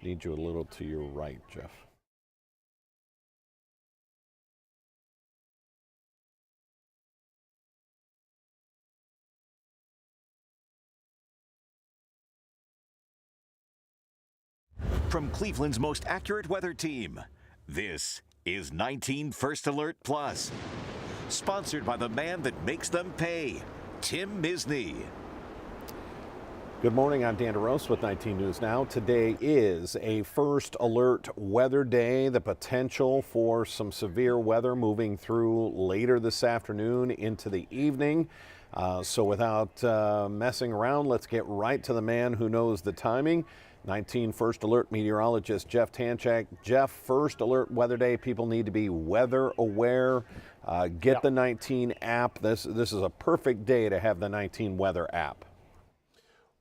Need you a little to your right, Jeff. From Cleveland's most accurate weather team, this is 19 First Alert Plus. Sponsored by the man that makes them pay, Tim Misney. Good morning, I'm Dan DeRose with 19 News Now. Today is a first alert weather day. The potential for some severe weather moving through later this afternoon into the evening. So without messing around, let's get right to the man who knows the timing. 19 First Alert meteorologist Jeff Tanchak. Jeff, first alert weather day. People need to be weather aware. Get the 19 app. This is a perfect day to have the 19 weather app.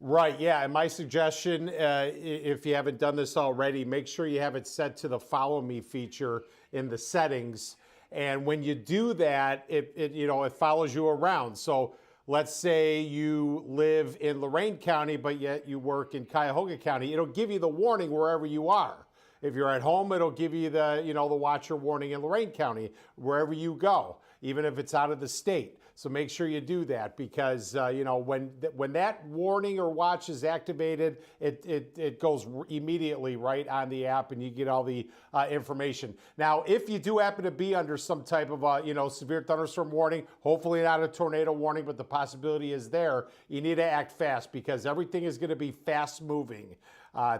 Right, yeah, and my suggestion, if you haven't done this already, make sure you have it set to the Follow Me feature in the settings. And when you do that, it follows you around. So let's say you live in Lorain County, but yet you work in Cuyahoga County. It'll give you the warning wherever you are. If you're at home, it'll give you the watcher warning in Lorain County, wherever you go, even if it's out of the state. So make sure you do that because, when that warning or watch is activated, it goes immediately right on the app and you get all the information. Now, if you do happen to be under some type of, severe thunderstorm warning, hopefully not a tornado warning, but the possibility is there, you need to act fast because everything is going to be fast moving.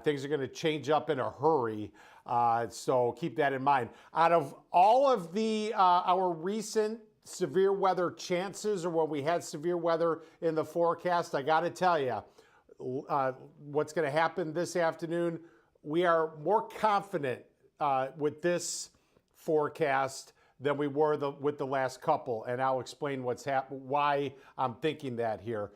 Things are going to change up in a hurry. So keep that in mind. Out of all of our recent severe weather chances, or when we had severe weather in the forecast, I got to tell you, what's going to happen this afternoon, we are more confident with this forecast than we were with the last couple, and I'll explain why I'm thinking that here.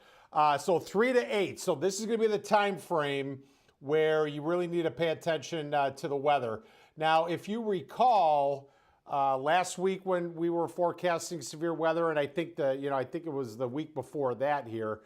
So 3 to 8. So this is going to be the time frame where you really need to pay attention to the weather. Now, if you recall, last week when we were forecasting severe weather, and I think it was the week before that here,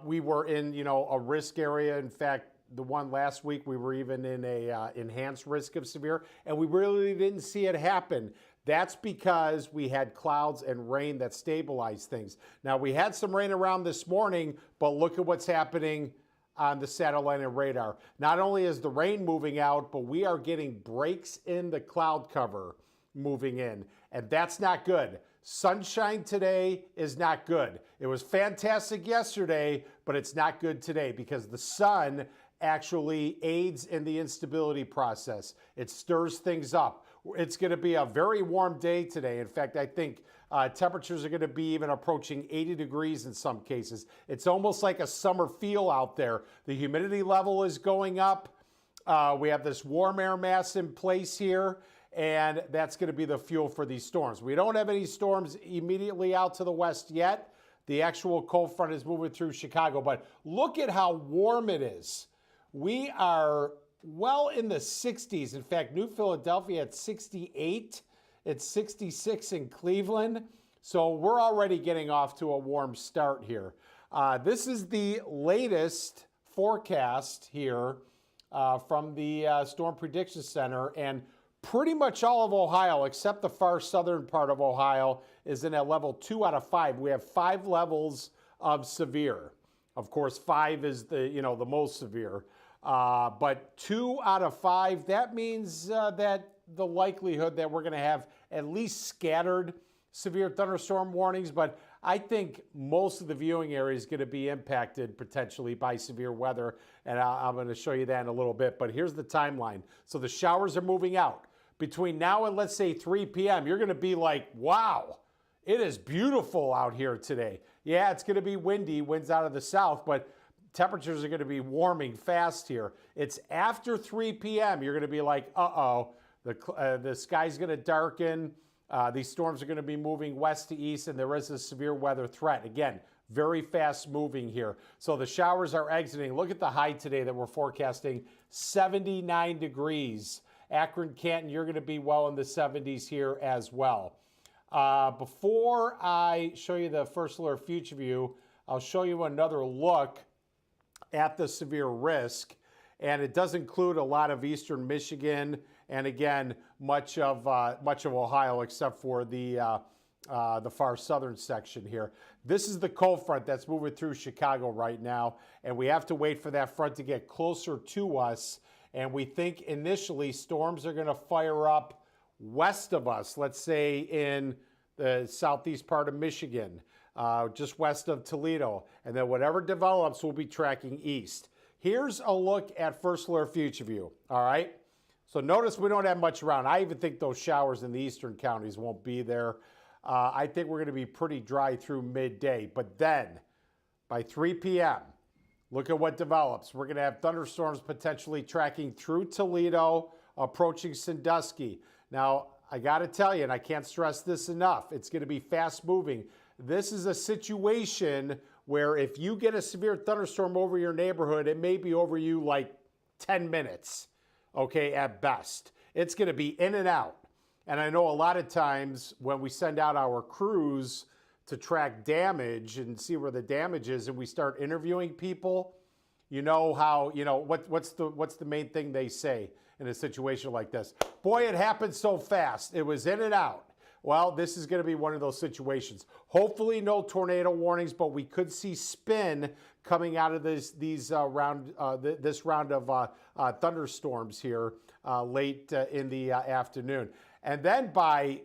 we were in a risk area. In fact, the one last week we were even in a enhanced risk of severe, and we really didn't see it happen. That's because we had clouds and rain that stabilized things. Now, we had some rain around this morning, but look at what's happening on the satellite and radar. Not only is the rain moving out, but we are getting breaks in the cloud cover moving in, and that's not good. Sunshine today is not good. It was fantastic yesterday, but it's not good today because the sun actually aids in the instability process. It stirs things up. It's going to be a very warm day today. In fact, I think temperatures are going to be even approaching 80 degrees in some cases. It's almost like a summer feel out there. The humidity level is going up. We have this warm air mass in place here, and that's going to be the fuel for these storms. We don't have any storms immediately out to the west yet. The actual cold front is moving through Chicago, but look at how warm it is. We are well in the 60s. In fact, New Philadelphia at 68. It's 66 in Cleveland. So we're already getting off to a warm start here. This is the latest forecast here from the Storm Prediction Center, and pretty much all of Ohio, except the far southern part of Ohio, is in a level 2 out of 5. We have 5 levels of severe. Of course, 5 is the most severe. But 2 out of 5, that means that the likelihood that we're going to have at least scattered severe thunderstorm warnings, but I think most of the viewing area is going to be impacted potentially by severe weather, and I'm going to show you that in a little bit. But here's the timeline. So the showers are moving out. Between now and let's say 3 p.m., you're going to be like, wow, it is beautiful out here today. Yeah, it's going to be windy, winds out of the south, but temperatures are going to be warming fast here. It's after 3 p.m. You're going to be like, uh-oh, the sky's going to darken. These storms are going to be moving west to east, and there is a severe weather threat. Again, very fast moving here. So the showers are exiting. Look at the high today that we're forecasting, 79 degrees. Akron, Canton, you're going to be well in the 70s here as well. Before I show you the first alert future view, I'll show you another look at the severe risk. and it does include a lot of eastern Michigan, and again, much of Ohio, except for the far southern section here. This is the cold front that's moving through Chicago right now, and we have to wait for that front to get closer to us. And we think initially storms are going to fire up west of us, let's say in the southeast part of Michigan, just west of Toledo. And then whatever develops, we'll be tracking east. Here's a look at First Alert Future View, all right? So notice we don't have much around. I even think those showers in the eastern counties won't be there. I think we're going to be pretty dry through midday. But then by 3 p.m., look at what develops. We're going to have thunderstorms potentially tracking through Toledo, approaching Sandusky. Now, I got to tell you, and I can't stress this enough, it's going to be fast moving. This is a situation where if you get a severe thunderstorm over your neighborhood, it may be over you like 10 minutes, okay, at best. It's going to be in and out. And I know a lot of times when we send out our crews to track damage and see where the damage is, and we start interviewing people, you know how, what's the main thing they say in a situation like this? Boy, it happened so fast. It was in and out. Well, this is going to be one of those situations. Hopefully no tornado warnings, but we could see spin coming out of this round of thunderstorms here late in the afternoon. And then by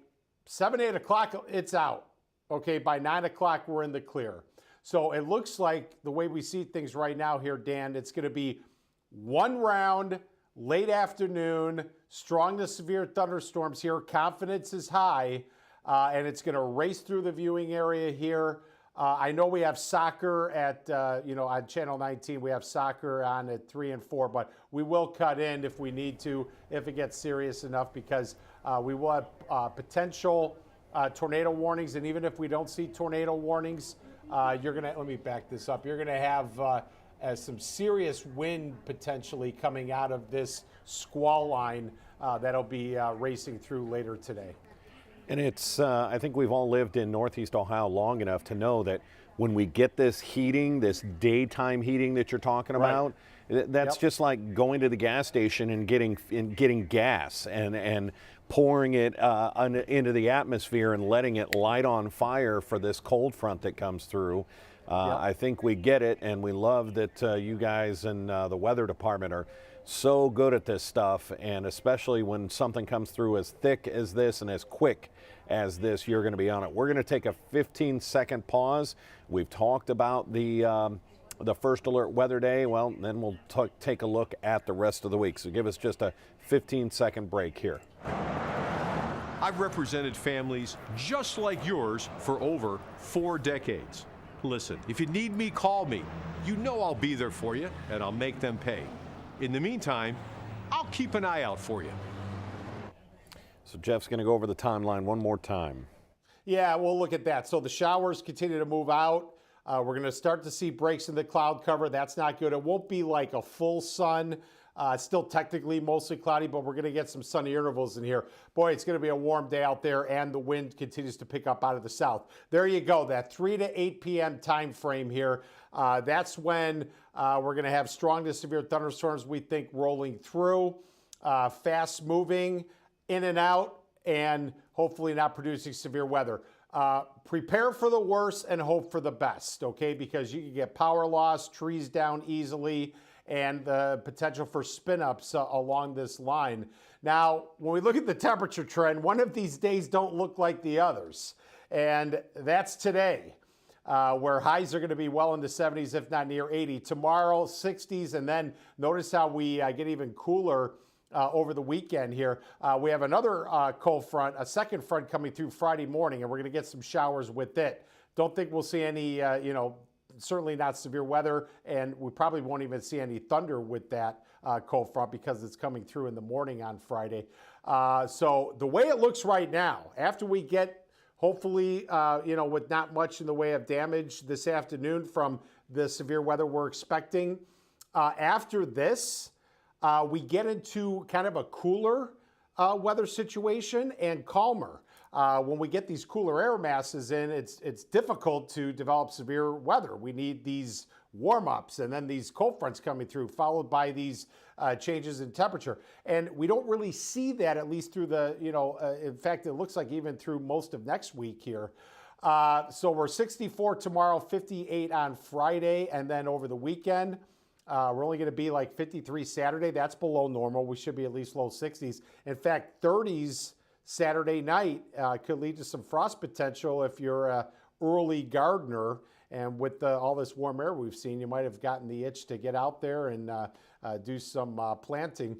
7, 8 o'clock, it's out. Okay, by 9 o'clock, we're in the clear. So it looks like the way we see things right now here, Dan, it's going to be one round, late afternoon, strong to severe thunderstorms here. Confidence is high, and it's going to race through the viewing area here. I know we have soccer at, on Channel 19. We have soccer on at 3 and 4, but we will cut in if we need to, if it gets serious enough, because we will have potential tornado warnings. And even if we don't see tornado warnings, you're going to, let me back this up, you're going to have some serious wind potentially coming out of this squall line that'll be racing through later today. And it's, I think we've all lived in Northeast Ohio long enough to know that when we get this heating, this daytime heating that you're talking about, that's just like going to the gas station and getting gas and pouring it into the atmosphere and letting it light on fire for this cold front that comes through. I think we get it, and we love that you guys and the weather department are so good at this stuff, and especially when something comes through as thick as this and as quick as this, you're going to be on it. We're going to take a 15-second pause. We've talked about the First Alert Weather Day. Well, then we'll take a look at the rest of the week. So give us just a 15-second break here. I've represented families just like yours for over 4 decades. Listen, if you need me, call me. You know I'll be there for you, and I'll make them pay. In the meantime, I'll keep an eye out for you. So Jeff's going to go over the timeline one more time. Yeah, we'll look at that. So the showers continue to move out. We're going to start to see breaks in the cloud cover. That's not good. It won't be like a full sun. Still technically mostly cloudy, but we're going to get some sunny intervals in here. Boy, it's going to be a warm day out there, and the wind continues to pick up out of the south. There you go, that 3 to 8 p.m. time frame here. That's when we're going to have strong to severe thunderstorms, we think, rolling through, fast moving, in and out, and hopefully not producing severe weather. Prepare for the worst and hope for the best, okay? Because you can get power loss, trees down easily, and the potential for spin-ups along this line. Now, when we look at the temperature trend, one of these days don't look like the others, and that's today, where highs are going to be well in the 70s, if not near 80. Tomorrow, 60s, and then notice how we get even cooler over the weekend here. We have another cold front, a second front coming through Friday morning, and we're going to get some showers with it. Don't think we'll see any, certainly not severe weather, and we probably won't even see any thunder with that cold front because it's coming through in the morning on Friday. So the way it looks right now, after we get, hopefully, with not much in the way of damage this afternoon from the severe weather we're expecting, after this, we get into kind of a cooler weather situation and calmer. When we get these cooler air masses in, it's difficult to develop severe weather. We need these warm-ups and then these cold fronts coming through, followed by these changes in temperature. And we don't really see that, at least through the, in fact, it looks like even through most of next week here. So we're 64 tomorrow, 58 on Friday, and then over the weekend, we're only going to be like 53 Saturday. That's below normal. We should be at least low 60s. In fact, 30s Saturday night could lead to some frost potential if you're an early gardener. And with all this warm air we've seen, you might have gotten the itch to get out there and do some planting.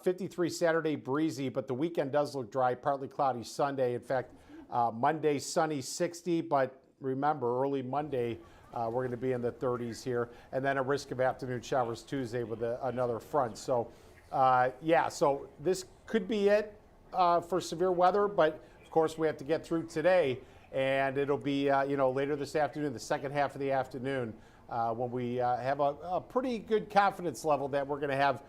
53 Saturday, breezy, but the weekend does look dry, partly cloudy Sunday. In fact, Monday, sunny, 60, but remember, early Monday, we're going to be in the 30s here, and then a risk of afternoon showers Tuesday with another front. So, so this could be it for severe weather, but of course we have to get through today, and it'll be later this afternoon, the second half of the afternoon, when we have a pretty good confidence level that we're going to have,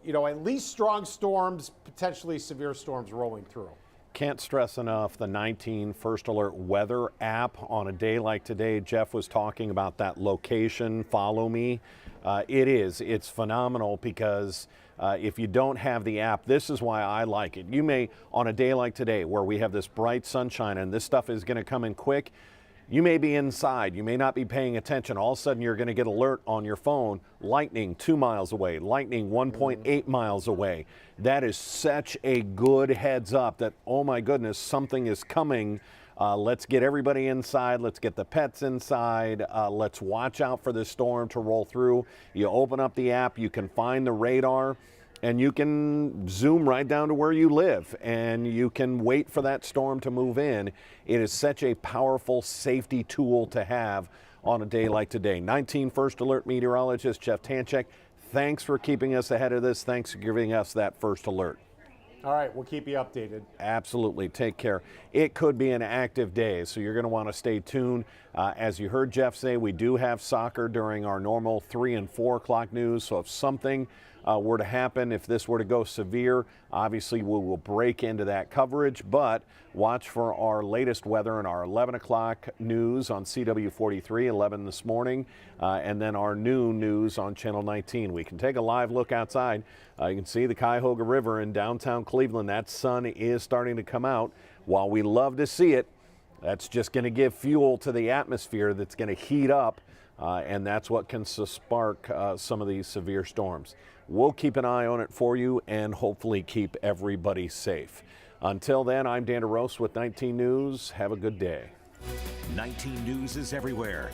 at least strong storms, potentially severe storms rolling through. Can't stress enough the 19 First Alert weather app on a day like today. Jeff was talking about that location, follow me. It's phenomenal because if you don't have the app, this is why I like it. You may, on a day like today where we have this bright sunshine and this stuff is going to come in quick, you may be inside, you may not be paying attention. All of a sudden you're going to get alert on your phone, lightning 2 miles away, lightning 1.8 miles away. That is such a good heads up that, oh my goodness, something is coming. Let's get everybody inside. Let's get the pets inside. Let's watch out for this storm to roll through. You open up the app, you can find the radar, and you can zoom right down to where you live, and you can wait for that storm to move in. It is such a powerful safety tool to have on a day like today. 19 First Alert meteorologist Jeff Tanchek, thanks for keeping us ahead of this. Thanks for giving us that first alert. All right, we'll keep you updated. Absolutely. Take care. It could be an active day, so you're going to want to stay tuned. As you heard Jeff say, we do have soccer during our normal 3 and 4 o'clock news, so if something were to happen, if this were to go severe, obviously we will break into that coverage, but watch for our latest weather in our 11 o'clock news on CW43, 11 this morning, and then our noon news on Channel 19. We can take a live look outside. You can see the Cuyahoga River in downtown Cleveland. That sun is starting to come out. While we love to see it, that's just going to give fuel to the atmosphere that's going to heat up, and that's what can spark some of these severe storms. We'll keep an eye on it for you and hopefully keep everybody safe. Until then, I'm Dan DeRose with 19 News. Have a good day. 19 News is everywhere.